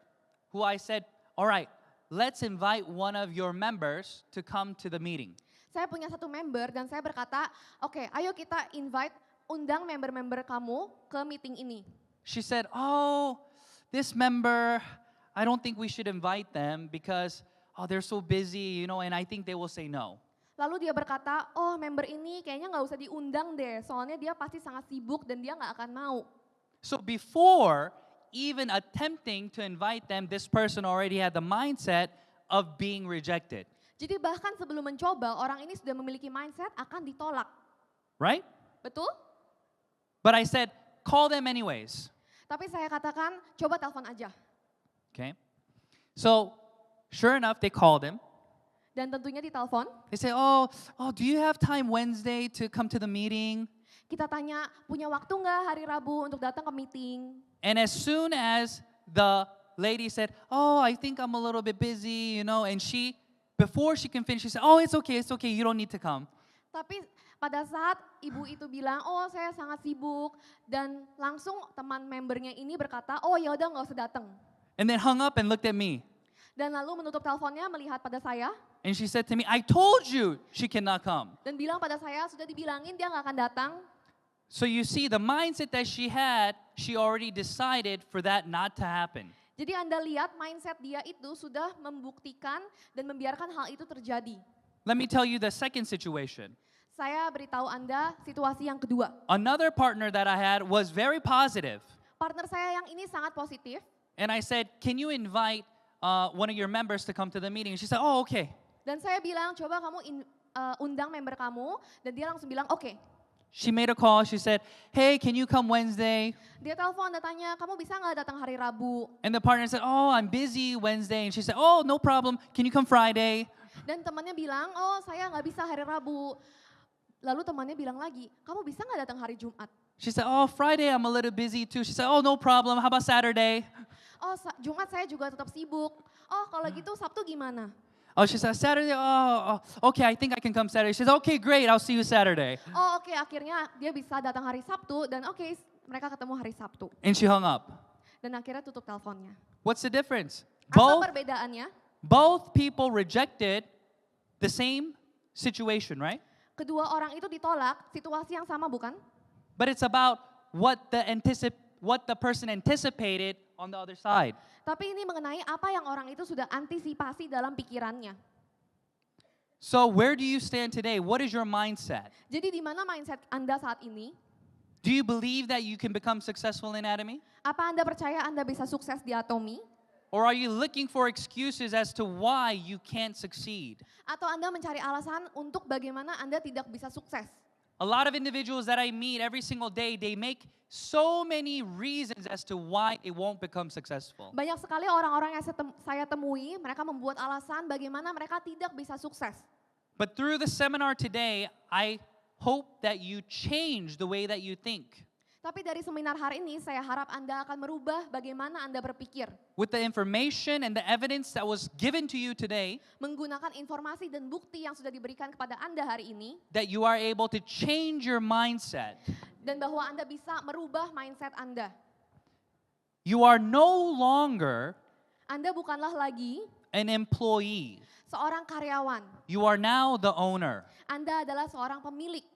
who I said, all right, let's invite one of your members to come to the meeting.
Saya punya satu member dan saya berkata, oke, ayo kita undang member-member kamu ke meeting ini.
She said, oh, this member, I don't think we should invite them because they're so busy, and I think they will say no.
Lalu dia berkata, oh member ini kayaknya nggak usah diundang deh, soalnya dia pasti sangat sibuk dan dia nggak akan mau.
So before even attempting to invite them, this person already had the mindset of being rejected.
Jadi bahkan sebelum mencoba, orang ini sudah memiliki mindset akan ditolak.
Right?
Betul?
But I said, call them anyways.
Tapi saya katakan, coba telepon aja.
Okay? So, sure enough, they called him.
Dan tentunya ditelepon.
They say, oh, do you have time Wednesday to come to the meeting?
Kita tanya, punya waktu nggak hari Rabu untuk datang ke meeting?
And as soon as the lady said, oh, I think I'm a little bit busy, and before she can finish, she said, oh, it's okay, you don't need to come.
Tapi pada saat ibu itu bilang, oh saya sangat sibuk, dan langsung teman membernya ini berkata, oh ya udah nggak usah datang.
And then hung up and looked at me.
Dan lalu menutup teleponnya melihat pada saya.
And she said to me, I told you she cannot come.
Dan bilang pada saya, sudah dibilangin dia nggak akan datang.
So you see, the mindset that she had, she already decided for that not to happen.
Jadi Anda lihat mindset dia itu sudah membuktikan dan membiarkan hal itu terjadi.
Let me tell you the second situation.
Saya beritahu Anda situasi yang kedua.
Another partner that I had was very positive.
Partner saya yang ini sangat positif.
And I said, can you invite one of your members to come to the meeting? And she said, oh, okay.
Dan saya bilang, coba kamu undang member kamu. Dan dia langsung bilang, oke.
She made a call. She said, hey, can you come Wednesday?
Dia telepon dan tanya, kamu bisa nggak datang hari Rabu?
And the partner said, oh, I'm busy Wednesday. And she said, oh, no problem. Can you come Friday?
Dan temannya bilang, oh saya nggak bisa hari Rabu. Lalu temannya bilang lagi, kamu bisa nggak datang hari Jumat?
She said, oh, Friday I'm a little busy too. She said, oh, no problem. How about Saturday?
Oh Jumat saya juga tetap sibuk. Oh kalau gitu Sabtu gimana?
Oh, she said, Saturday? Oh, okay, I think I can come Saturday. She said, okay, great. I'll see you Saturday.
Oh oke, akhirnya dia bisa datang hari Sabtu dan oke, mereka ketemu hari Sabtu.
And she hung up.
Dan akhirnya tutup teleponnya.
What's the difference?
Apa perbedaannya?
Both people rejected the same situation, right?
Kedua orang itu ditolak, situasi yang sama bukan?
But it's about what the person anticipated on the other side.
Tapi ini mengenai apa yang orang itu sudah antisipasi dalam pikirannya.
So where do you stand today? What is your mindset?
Jadi di mana mindset Anda saat ini?
Do you believe that you can become successful in Atomy?
Apa Anda percaya Anda bisa sukses di Atomy?
Or are you looking for excuses as to why you can't succeed?
Atau Anda mencari alasan untuk bagaimana Anda tidak bisa sukses?
A lot of individuals that I meet every single day, they make so many reasons as to why they won't become successful.
Banyak sekali orang-orang yang saya temui, mereka membuat alasan bagaimana mereka tidak bisa sukses.
But through the seminar today, I hope that you change the way that you think.
Tapi dari seminar hari ini, saya harap Anda akan merubah bagaimana Anda berpikir.
With the information and the evidence that was given to you today,
Menggunakan informasi dan bukti yang sudah diberikan kepada Anda hari ini,
that you are able to change your mindset.
dan bahwa Anda bisa merubah mindset Anda.
You are no longer
Anda bukanlah lagi
an employee.
seorang karyawan.
You are now the owner.
Anda adalah seorang pemilik.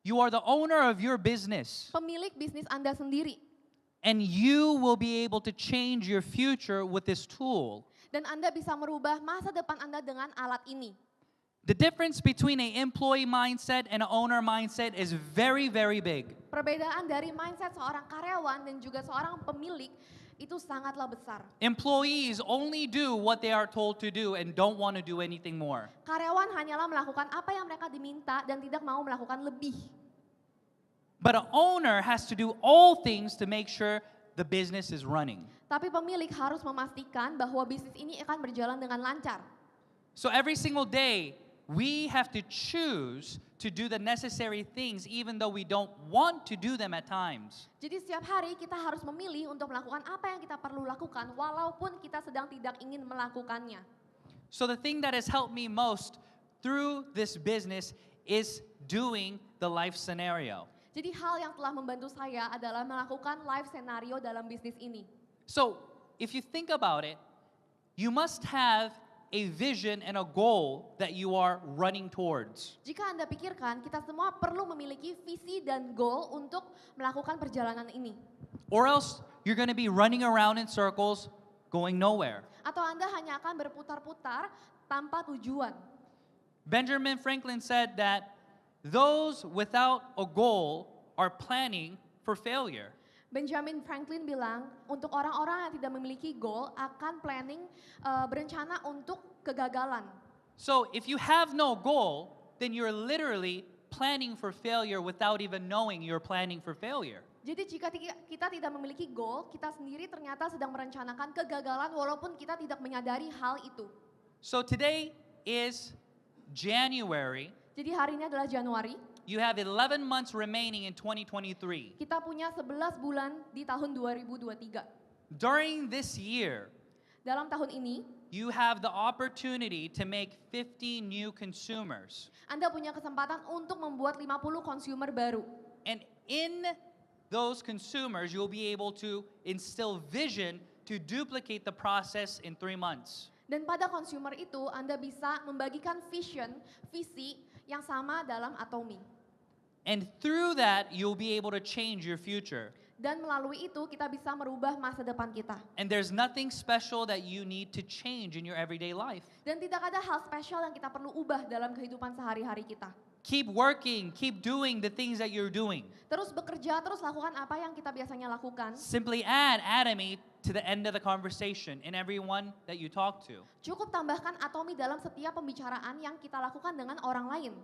You are the owner of your business.
Pemilik bisnis Anda sendiri.
And you will be able to change your future with this tool.
Dan Anda bisa merubah masa depan Anda dengan alat ini.
The difference between an employee mindset and an owner mindset is very, very big.
Perbedaan dari mindset seorang karyawan dan juga seorang pemilik itu sangatlah besar.
Employees only do what they are told to do and don't want to do anything more.
Karyawan hanyalah melakukan apa yang mereka diminta dan tidak mau melakukan lebih.
But an owner has to do all things to make sure the business is running.
Tapi pemilik harus memastikan bahwa bisnis ini akan berjalan dengan lancar.
So every single day, we have to choose to do the necessary things even though we don't want to do them at times.
Jadi setiap hari kita harus memilih untuk melakukan apa yang kita perlu lakukan walaupun kita sedang tidak ingin melakukannya.
So the thing that has helped me most through this business is doing the life scenario.
Jadi hal yang telah membantu saya adalah melakukan live scenario dalam bisnis ini.
So if you think about it, you must have a vision and a goal that you are running towards.
Jika Anda pikirkan, kita semua perlu memiliki visi dan goal untuk melakukan perjalanan ini.
Or else you're going to be running around in circles going nowhere.
Atau Anda hanya akan berputar-putar tanpa tujuan.
Benjamin Franklin said that those without a goal are planning for failure.
Benjamin Franklin bilang, untuk orang-orang yang tidak memiliki goal akan planning, berencana untuk kegagalan.
So if you have no goal, then you're literally planning for failure without even knowing you're planning for failure.
Jadi jika kita tidak memiliki goal, kita sendiri ternyata sedang merencanakan kegagalan walaupun kita tidak menyadari hal itu.
So today is January.
Jadi hari ini adalah Januari.
You have 11 months remaining in 2023.
Kita punya 11 bulan di tahun 2023.
During this year,
Dalam tahun ini,
you have the opportunity to make 50 new consumers.
Anda punya kesempatan untuk membuat 50 consumer baru.
And in those consumers, you'll be able to instill vision to duplicate the process in 3 months.
Dan pada consumer itu, Anda bisa membagikan visi yang sama dalam Atomi.
And through that, you'll be able to change your future.
Dan melalui itu, kita bisa merubah masa depan kita.
And there's nothing special that you need to change in your everyday life.
Dan tidak ada hal spesial yang kita perlu ubah dalam kehidupan sehari-hari kita.
Keep working, keep doing the things that you're doing.
Terus bekerja, terus lakukan apa yang kita biasanya lakukan.
Simply add Atomy to the end of the conversation in everyone that you talk to.
Cukup tambahkan Atomi dalam setiap pembicaraan yang kita lakukan dengan orang lain.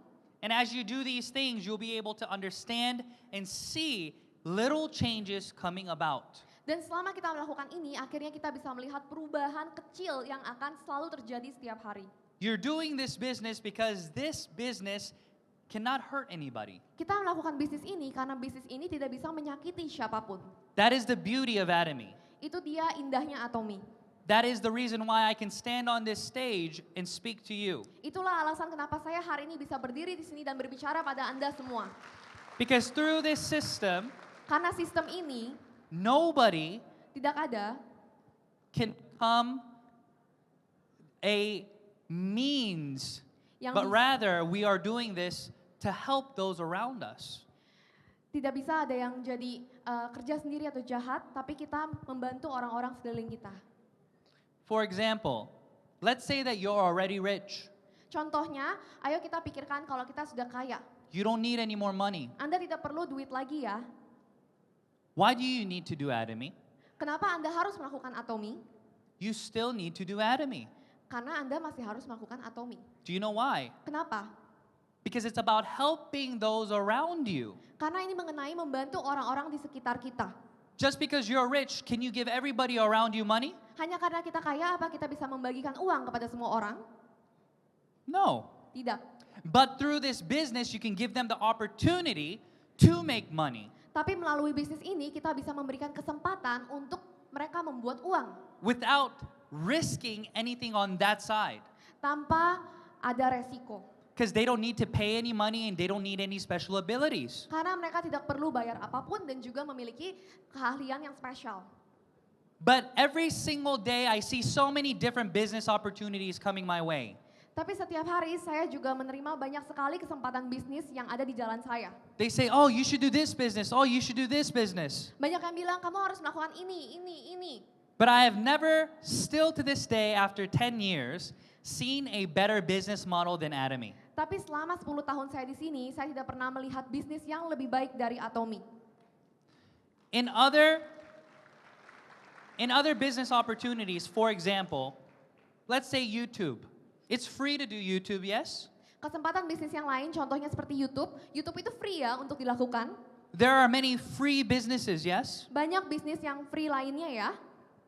And as you do these things, you'll be able to understand and see little changes coming about.
Dan selama kita melakukan ini, akhirnya kita bisa melihat perubahan kecil yang akan selalu terjadi setiap hari.
You're doing this business because this business cannot hurt anybody.
Kita melakukan bisnis ini karena bisnis ini tidak bisa menyakiti siapapun.
That is the beauty of Atomy.
Itu dia indahnya Atomi.
That is the reason why I can stand on this stage and speak to you.
Itulah alasan kenapa saya hari ini bisa berdiri di sini dan berbicara pada Anda semua.
Because through this system,
Karena sistem ini
nobody
tidak ada
can become a means,
yang
but rather we are doing this to help those around us.
tidak bisa ada yang jadi kerja sendiri atau jahat, tapi kita membantu orang-orang sekeliling kita.
For example, let's say that you're already rich.
Contohnya, ayo kita pikirkan kalau kita sudah kaya.
You don't need any more money.
Anda tidak perlu duit lagi ya.
Why do you need to do Atomy?
Kenapa Anda harus melakukan Atomi?
You still need to do Atomy.
Karena Anda masih harus melakukan Atomi.
Do you know why?
Kenapa?
Because it's about helping those around you.
Karena ini mengenai membantu orang-orang di sekitar kita.
Just because you're rich, can you give everybody around you money?
Hanya karena kita kaya, apa kita bisa membagikan uang kepada semua orang?
No.
Tidak.
But through this business, you can give them the opportunity to make money
Tapi melalui bisnis ini, kita bisa memberikan kesempatan untuk mereka membuat uang.
without risking anything on that side.
Tanpa ada resiko.
Because they don't need to pay any money and they don't need any special abilities.
Karena mereka tidak perlu bayar apapun dan juga memiliki keahlian yang spesial.
But every single day, I see so many different business opportunities coming my way.
Tapi setiap hari saya juga menerima banyak sekali kesempatan bisnis yang ada di jalan saya.
They say, oh, you should do this business. Oh, you should do this business.
Banyak yang bilang, kamu harus melakukan ini.
But I have never, still to this day, after 10 years, seen a better business model than Atomy.
Tapi selama 10 tahun saya di sini, saya tidak pernah melihat bisnis yang lebih baik dari Atomi.
In other business opportunities, for example, let's say YouTube. It's free to do YouTube, yes?
Kesempatan bisnis yang lain, contohnya seperti YouTube. YouTube itu free ya untuk dilakukan.
There are many free businesses, yes?
Banyak bisnis yang free lainnya ya.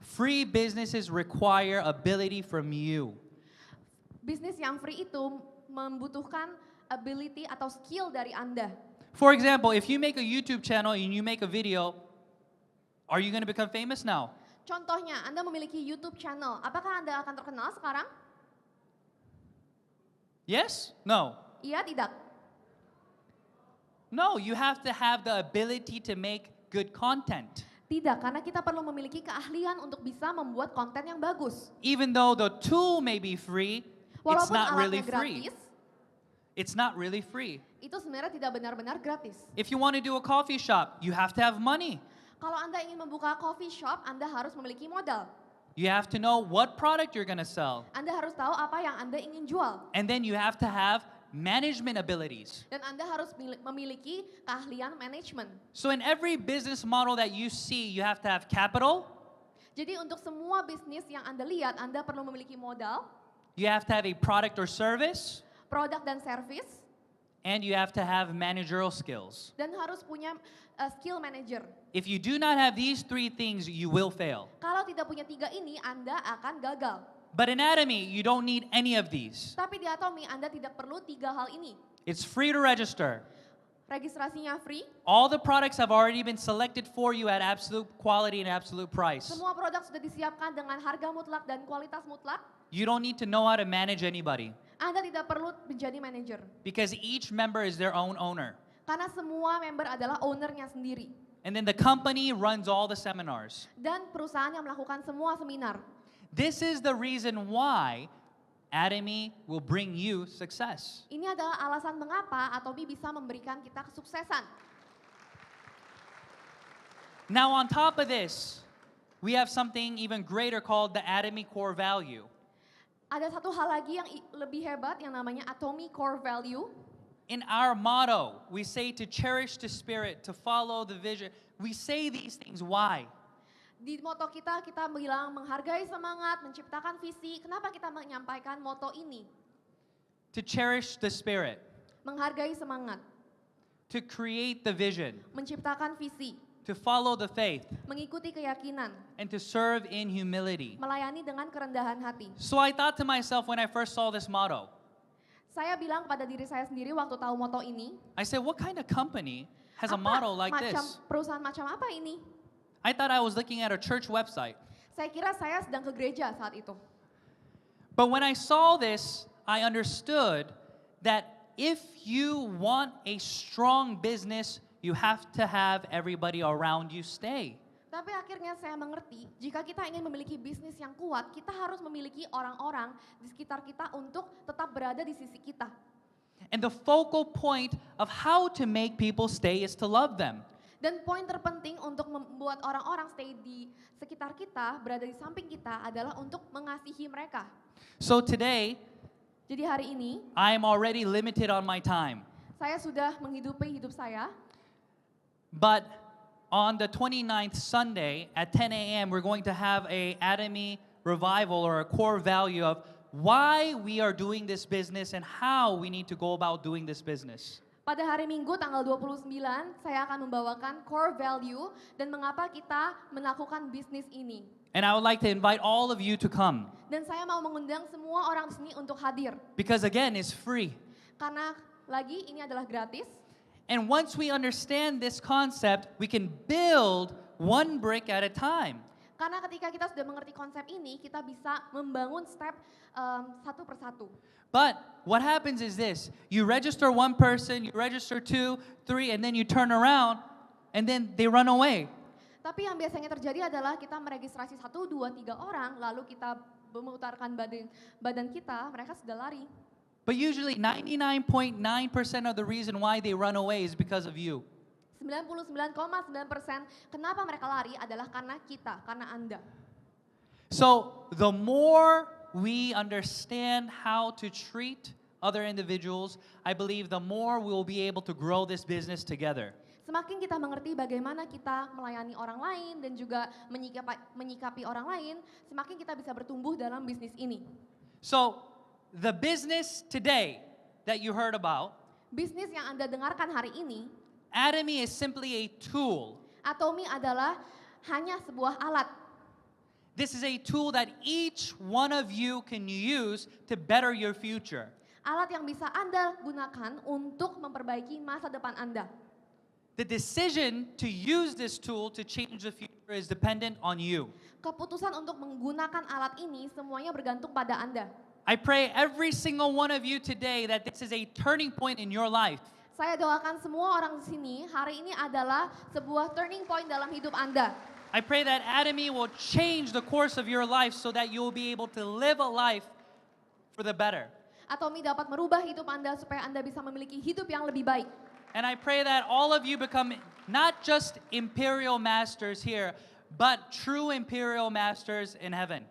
Free businesses require ability from you.
Bisnis yang free itu membutuhkan ability atau skill dari Anda.
For example, if you make a YouTube channel and you make a video, are you going to become famous now?
Contohnya, Anda memiliki YouTube channel. Apakah Anda akan terkenal sekarang?
Yes? No.
Iya, tidak.
No, you have to have the ability to make good content.
Tidak, karena kita perlu memiliki keahlian untuk bisa membuat konten yang bagus.
Even though the tool may be free, it's
Walaupun
not really
alatnya
free.
gratis,
It's not really free.
itu sebenarnya tidak benar-benar gratis.
If you want to do a coffee shop, you have to have money.
Kalau Anda ingin membuka coffee shop, Anda harus memiliki modal.
You have to know what product you're going to sell.
Anda harus tahu apa yang Anda ingin jual.
And then you have to have management abilities.
Dan Anda harus memiliki keahlian manajemen.
So in every business model that you see, you have to have capital,
Jadi untuk semua bisnis yang Anda lihat, Anda perlu memiliki modal,
you have to have a product or service,
produk dan service,
and you have to have managerial skills.
dan harus punya skill manager.
If you do not have these three things, you will fail.
Kalau tidak punya 3 ini, Anda akan gagal.
But in Atomy, you don't need any of these.
Tapi di Atomy, Anda tidak perlu 3 hal ini.
It's free to register.
Registrasinya free,
All the products have already been selected for you at absolute quality and absolute price.
semua produk sudah disiapkan dengan harga mutlak dan kualitas mutlak.
You don't need to know how to manage anybody
Anda tidak perlu menjadi manajer.
because each member is their own owner.
Karena semua member adalah ownernya sendiri.
And then the company runs all the seminars.
Dan perusahaan yang melakukan semua seminar.
This is the reason why Atomy will bring you success.
Ini adalah alasan mengapa Atomy bisa memberikan kita kesuksesan.
Now on top of this, we have something even greater called the Atomy core value.
Ada satu hal lagi yang lebih hebat yang namanya Atomy Core Value.
In our motto, we say to cherish the spirit, to follow the vision. We say these things. Why?
Di moto kita, kita bilang menghargai semangat, menciptakan visi. Kenapa kita menyampaikan moto ini?
To cherish the spirit,
Menghargai semangat,
to create the vision,
menciptakan visi,
to follow the faith,
mengikuti keyakinan,
and to serve in humility.
melayani dengan kerendahan hati.
So I thought to myself when I first saw this motto,
Saya bilang pada diri saya sendiri waktu tahu moto ini,
I said, what kind of company has a motto like this?
perusahaan macam apa ini?
I thought I was looking at a church website.
Saya kira saya sedang ke gereja saat itu.
But when I saw this, I understood that if you want a strong business, you have to have everybody around you stay.
Tapi akhirnya saya mengerti, jika kita ingin memiliki bisnis yang kuat, kita harus memiliki orang-orang di sekitar kita untuk tetap berada di sisi kita.
And the focal point of how to make people stay is to love them.
Dan poin terpenting untuk membuat orang-orang stay di sekitar kita, berada di samping kita adalah untuk mengasihi mereka.
So today,
Jadi hari ini,
I am already limited on my time.
saya sudah menghidupi hidup saya.
But on the 29th Sunday at 10 a.m., we're going to have a Atomy revival or a core value of why we are doing this business and how we need to go about doing this business.
Pada hari Minggu tanggal 29, saya akan membawakan core value dan mengapa kita melakukan bisnis ini.
And I would like to invite all of you to come
Dan saya mau mengundang semua orang di sini untuk hadir.
because again, it's free.
Karena lagi ini adalah gratis.
And once we understand this concept, we can build one brick at a time.
Karena ketika kita sudah mengerti konsep ini, kita bisa membangun step satu persatu.
But what happens is this, you register one person, you register 2, 3, and then you turn around and then they run away.
Tapi yang biasanya terjadi adalah kita meregistrasi 1, 2, 3 orang, lalu kita memutarkan badan kita, mereka sudah lari.
But usually 99.9% of the reason why they run away is because of you.
99,9% kenapa mereka lari adalah karena kita, karena Anda.
So the more we understand how to treat other individuals, I believe the more we will be able to grow this business together.
Semakin kita mengerti bagaimana kita melayani orang lain dan juga menyikapi orang lain, semakin kita bisa bertumbuh dalam bisnis ini.
So the business today that you heard about
Bisnis yang Anda dengarkan hari ini
Atomy is simply a tool.
Atomy adalah hanya sebuah alat.
This is a tool that each one of you can use to better your future.
Alat yang bisa Anda gunakan untuk memperbaiki masa depan Anda.
The decision to use this tool to change the future is dependent on you.
Keputusan untuk menggunakan alat ini semuanya bergantung pada Anda.
I pray every single one of you today that this is a turning point in your life.
Saya doakan semua orang di sini, hari ini adalah sebuah turning point dalam hidup Anda.
I pray that Atomy will change the course of your life so that you will be able to live a life for the better.
Atomy dapat merubah hidup Anda supaya Anda bisa memiliki hidup yang lebih baik.
And I pray that all of you become not just imperial masters here, but true imperial masters in heaven.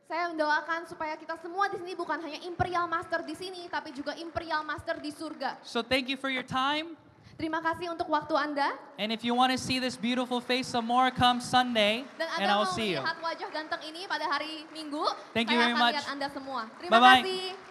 Saya mendoakan supaya kita semua di sini bukan hanya imperial master di sini, tapi juga imperial master di surga.
So thank you for your time.
Terima kasih untuk waktu Anda.
And if you want to see this beautiful face some more, come Sunday,
Dan
and
Anda
I'll
mau
see you.
melihat wajah ganteng ini pada hari Minggu,
Thank you
saya
very
akan
much.
lihat Anda semua. Terima
Bye-bye.
kasih.